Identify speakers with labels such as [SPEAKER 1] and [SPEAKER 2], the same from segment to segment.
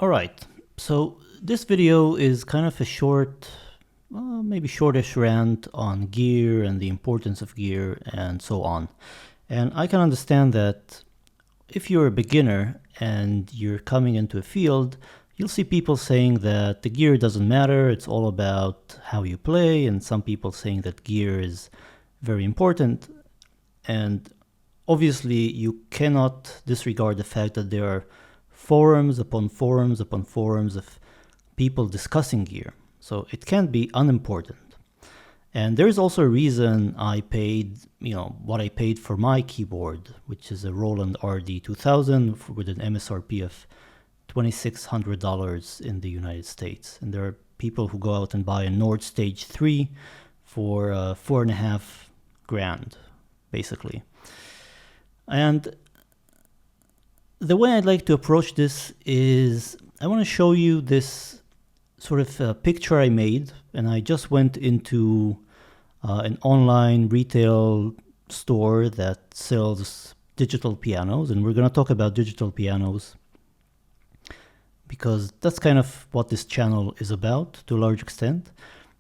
[SPEAKER 1] Alright, so this video is kind of a short, maybe shortish rant on gear and the importance of gear and so on. And I can understand that if you're a beginner and you're coming into a field, you'll see people saying that the gear doesn't matter, it's all about how you play, and some people saying that gear is very important. And obviously you cannot disregard the fact that there are forums upon forums upon forums of people discussing gear. So it can't be unimportant. And there's also a reason I paid, what I paid for my keyboard, which is a Roland RD2000 with an MSRP of $2,600 in the United States. And there are people who go out and buy a Nord Stage 3 for $4,500, basically. And the way I'd like to approach this is I want to show you this sort of picture I made, and I just went into an online retail store that sells digital pianos, and we're going to talk about digital pianos because that's kind of what this channel is about to a large extent.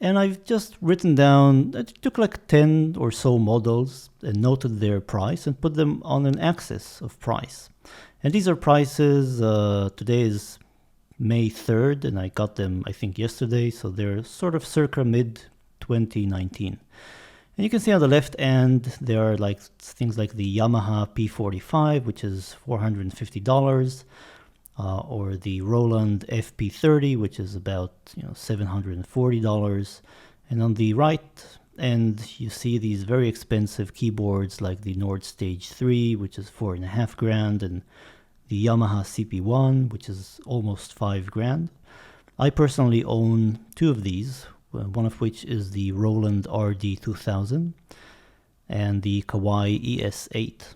[SPEAKER 1] And I've just written down, I took like 10 or so models and noted their price and put them on an axis of price. And these are prices, today is May 3rd, and I got them, I think, yesterday, so they're sort of circa mid-2019. And you can see on the left end, there are like things like the Yamaha P45, which is $450, or the Roland FP30, which is about $740. And on the right end, you see these very expensive keyboards like the Nord Stage 3, which is $4,500, and the Yamaha CP1, which is almost $5,000. I personally own two of these, one of which is the Roland RD2000 and the Kawai ES8,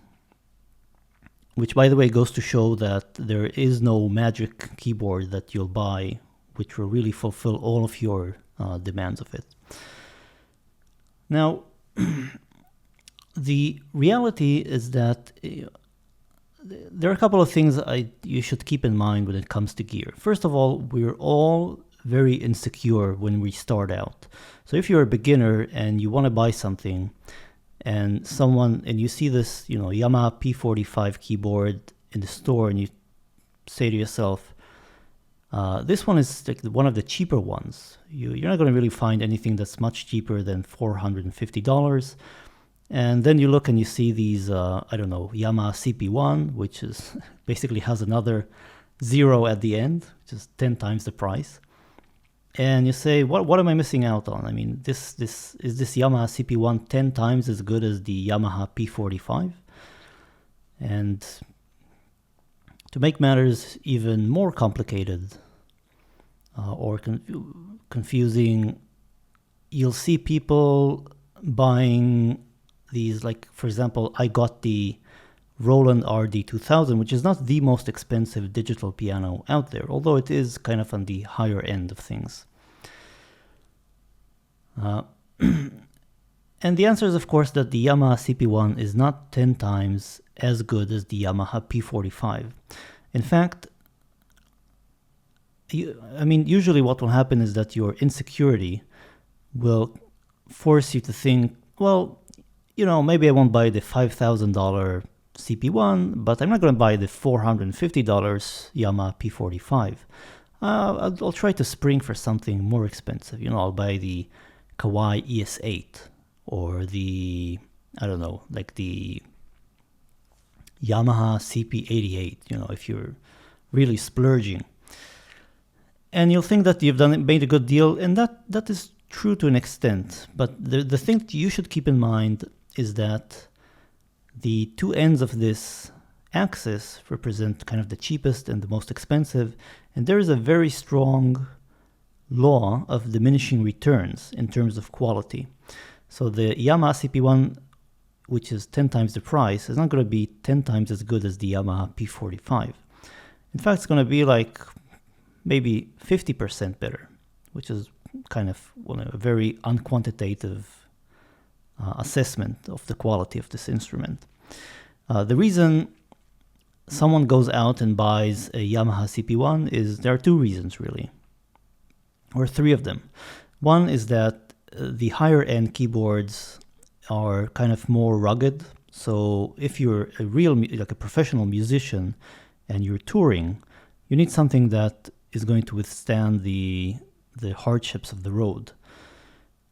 [SPEAKER 1] which, by the way, goes to show that there is no magic keyboard that you'll buy which will really fulfill all of your demands of it. Now, the reality is that there are a couple of things you should keep in mind when it comes to gear. First of all, we're all very insecure when we start out. So if you're a beginner and you want to buy something and you see this, Yamaha P45 keyboard in the store, and you say to yourself, this one is like one of the cheaper ones. You're not going to really find anything that's much cheaper than $450. And then you look and you see these, Yamaha CP1, which is basically has another zero at the end, which is 10 times the price. And you say, what am I missing out on? I mean, is this Yamaha CP1 10 times as good as the Yamaha P45? And to make matters even more complicated or confusing, you'll see people buying these, like, for example, I got the Roland RD2000, which is not the most expensive digital piano out there, although it is kind of on the higher end of things. And the answer is, of course, that the Yamaha CP1 is not 10 times as good as the Yamaha P45. In fact, usually what will happen is that your insecurity will force you to think, well, maybe I won't buy the $5,000 CP1, but I'm not going to buy the $450 Yamaha P45. I'll try to spring for something more expensive. I'll buy the Kawai ES8 or the, the Yamaha CP88, if you're really splurging. And you'll think that you've made a good deal, and that is true to an extent. But the thing that you should keep in mind is that the two ends of this axis represent kind of the cheapest and the most expensive, and there is a very strong law of diminishing returns in terms of quality. So the Yamaha CP1, which is 10 times the price, is not going to be 10 times as good as the Yamaha P45. In fact, it's going to be like maybe 50% better, which is kind of a very unquantitative assessment of the quality of this instrument. The reason someone goes out and buys a Yamaha CP1 is there are two reasons really, or three of them. One is that the higher end keyboards are kind of more rugged. So if you're like a professional musician and you're touring, you need something that is going to withstand the hardships of the road.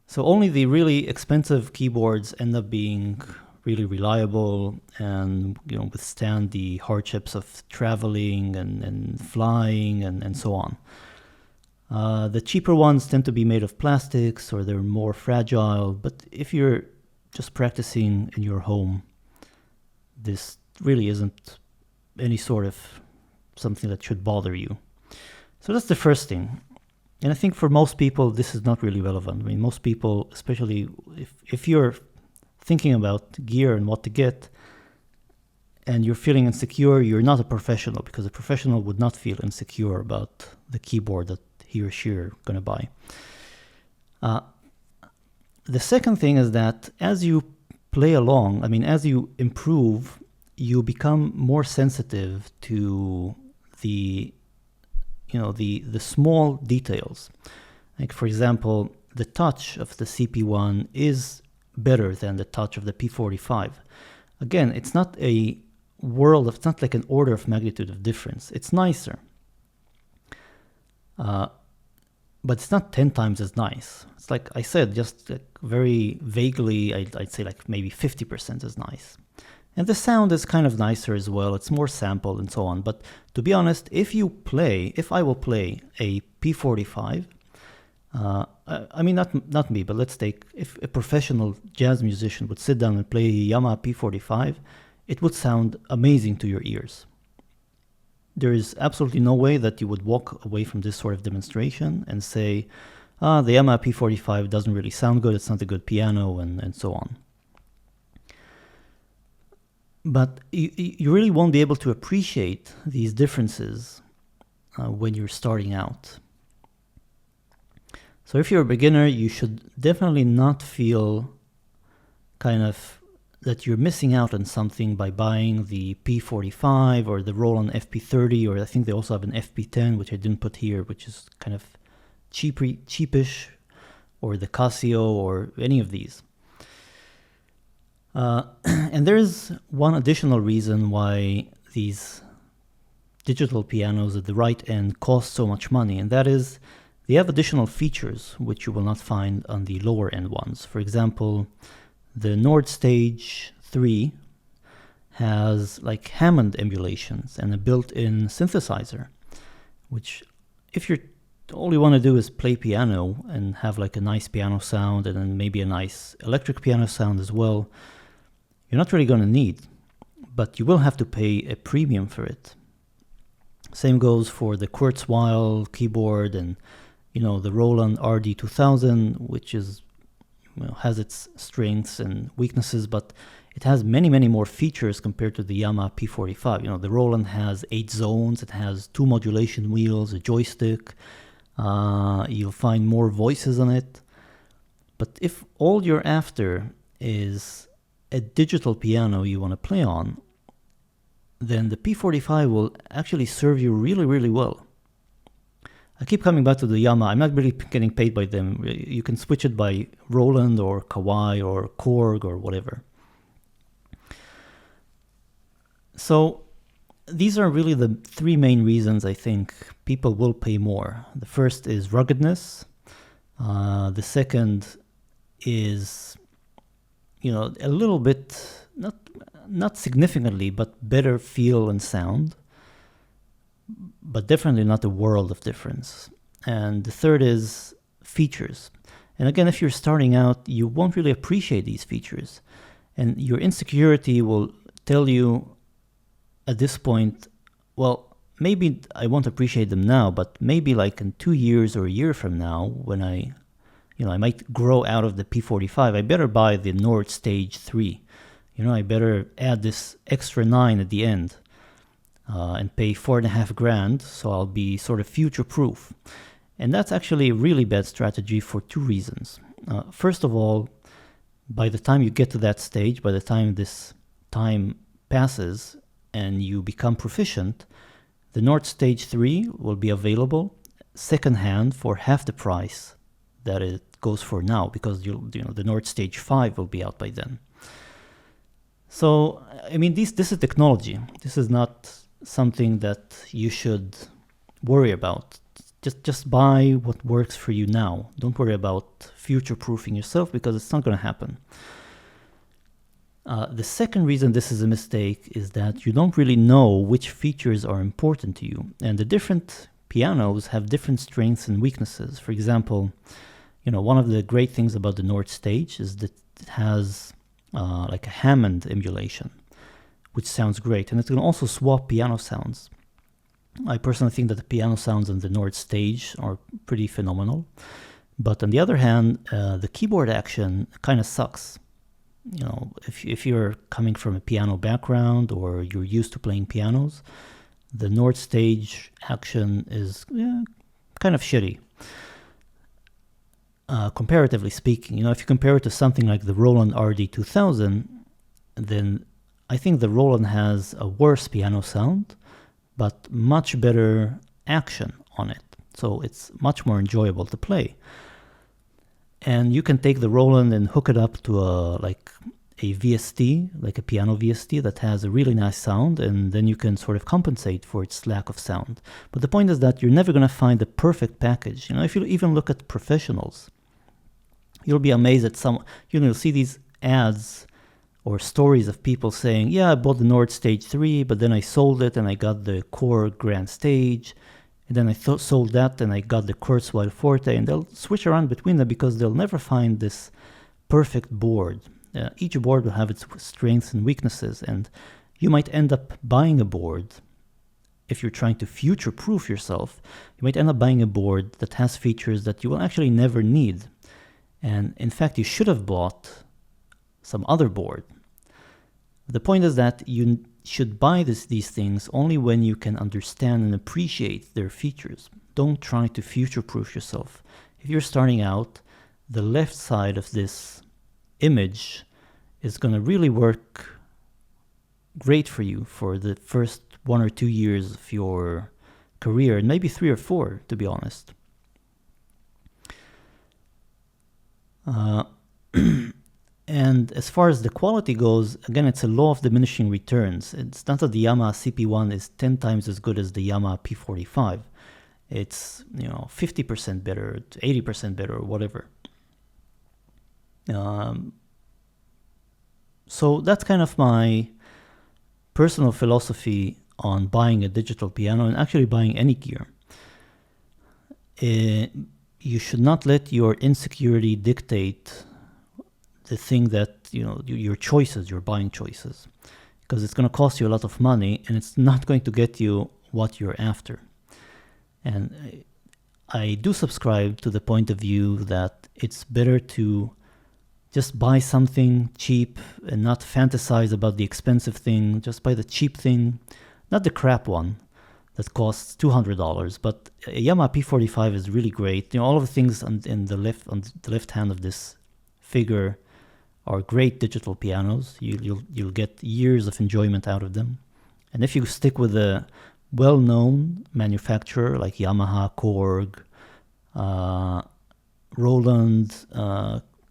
[SPEAKER 1] So only the really expensive keyboards end up being really reliable and withstand the hardships of traveling and flying and so on. The cheaper ones tend to be made of plastics or they're more fragile, but if you're just practicing in your home, this really isn't any sort of something that should bother you. So that's the first thing. And I think for most people, this is not really relevant. I mean, most people, especially if you're thinking about gear and what to get, and you're feeling insecure, you're not a professional, because a professional would not feel insecure about the keyboard that he or she are going to buy. The second thing is that as you play along, as you improve, you become more sensitive to the small details. Like, for example, the touch of the CP1 is better than the touch of the P45. Again, it's not it's not like an order of magnitude of difference. It's nicer. But it's not 10 times as nice. It's like I said, just like very vaguely, I'd say like maybe 50% as nice. And the sound is kind of nicer as well. It's more sampled and so on. But to be honest, if I will play a P45, not me, but let's take, if a professional jazz musician would sit down and play a Yamaha P45, it would sound amazing to your ears. There is absolutely no way that you would walk away from this sort of demonstration and say, the Yamaha P45 doesn't really sound good, it's not a good piano, and so on. But you really won't be able to appreciate these differences when you're starting out. So if you're a beginner, you should definitely not feel kind of that you're missing out on something by buying the P45 or the Roland FP30, or I think they also have an FP10, which I didn't put here, which is kind of cheapish, or the Casio, or any of these. And there's one additional reason why these digital pianos at the right end cost so much money, and that is they have additional features which you will not find on the lower end ones. For example, the Nord Stage 3 has like Hammond emulations and a built-in synthesizer, which if all you want to do is play piano and have like a nice piano sound and then maybe a nice electric piano sound as well, you're not really going to need, but you will have to pay a premium for it. Same goes for the Kurzweil keyboard and the Roland RD2000, which is has its strengths and weaknesses, but it has many, many more features compared to the Yamaha P45. The Roland has 8 zones, it has 2 modulation wheels, a joystick, you'll find more voices on it. But if all you're after is a digital piano you want to play on, then the P45 will actually serve you really, really well. I keep coming back to the Yamaha. I'm not really getting paid by them. You can switch it by Roland or Kawai or Korg or whatever. So these are really the 3 main reasons I think people will pay more. The first is ruggedness. The second is, a little bit, not significantly, but better feel and sound, but definitely not a world of difference. And the third is features. And again, if you're starting out, you won't really appreciate these features. And your insecurity will tell you at this point, well, maybe I won't appreciate them now, but maybe like in 2 years or a year from now, when I might grow out of the P45, I better buy the Nord Stage 3. I better add this extra 9 at the end and pay $4,500, so I'll be sort of future-proof. And that's actually a really bad strategy for 2 reasons. First of all, by the time you get to that stage, by the time this time passes, and you become proficient, the Nord Stage 3 will be available secondhand for half the price that it goes for now, because the Nord Stage 5 will be out by then. So, I mean, this is technology. This is not something that you should worry about. Just buy what works for you now. Don't worry about future-proofing yourself, because it's not going to happen. The second reason this is a mistake is that you don't really know which features are important to you. And the different pianos have different strengths and weaknesses. For example, one of the great things about the Nord Stage is that it has like a Hammond emulation, which sounds great. And it can also swap piano sounds. I personally think that the piano sounds on the Nord Stage are pretty phenomenal. But on the other hand, the keyboard action kind of sucks. If you're coming from a piano background or you're used to playing pianos, the Nord Stage action is kind of shitty. Comparatively speaking, if you compare it to something like the Roland RD2000, then I think the Roland has a worse piano sound, but much better action on it. So it's much more enjoyable to play. And you can take the Roland and hook it up to a VST, like a piano VST that has a really nice sound, and then you can sort of compensate for its lack of sound. But the point is that you're never going to find the perfect package. If you even look at professionals, you'll be amazed at you'll see these ads or stories of people saying, yeah, I bought the Nord Stage 3, but then I sold it and I got the Core Grand Stage. And then I sold that and I got the Kurzweil Forte. And they'll switch around between them because they'll never find this perfect board. Each board will have its strengths and weaknesses. And you might end up buying a board. If you're trying to future-proof yourself, you might end up buying a board that has features that you will actually never need. And in fact, you should have bought some other board. The point is that you should buy these things only when you can understand and appreciate their features. Don't try to future-proof yourself. If you're starting out, the left side of this image is going to really work great for you for the first 1 or 2 years of your career, and maybe 3 or 4, to be honest. And as far as the quality goes, again, it's a law of diminishing returns. It's not that the Yamaha CP1 is 10 times as good as the Yamaha P45. It's 50% better, 80% better, or whatever. So that's kind of my personal philosophy on buying a digital piano and actually buying any gear. You should not let your insecurity dictate the thing that, your choices, your buying choices, because it's going to cost you a lot of money and it's not going to get you what you're after. And I do subscribe to the point of view that it's better to just buy something cheap and not fantasize about the expensive thing. Just buy the cheap thing, not the crap one that costs $200. But a Yamaha P45 is really great. All of the things on the left hand of this figure are great digital pianos. You'll get years of enjoyment out of them. And if you stick with a well-known manufacturer like Yamaha, Korg, Roland,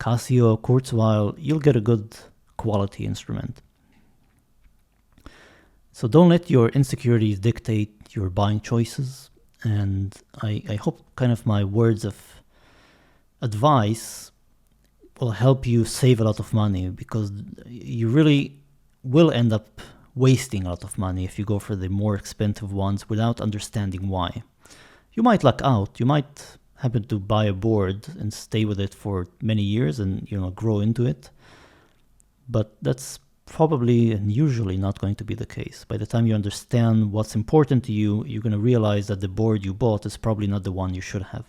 [SPEAKER 1] Casio, Kurzweil, you'll get a good quality instrument. So don't let your insecurities dictate your buying choices. And I hope kind of my words of advice will help you save a lot of money, because you really will end up wasting a lot of money if you go for the more expensive ones without understanding why. You might luck out. You might happen to buy a board and stay with it for many years and grow into it. But that's probably and usually not going to be the case. By the time you understand what's important to you, you're going to realize that the board you bought is probably not the one you should have,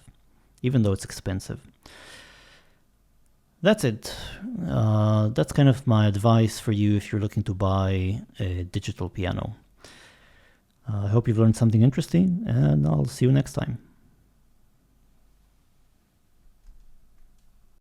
[SPEAKER 1] even though it's expensive. That's it. That's kind of my advice for you if you're looking to buy a digital piano. I hope you've learned something interesting, and I'll see you next time.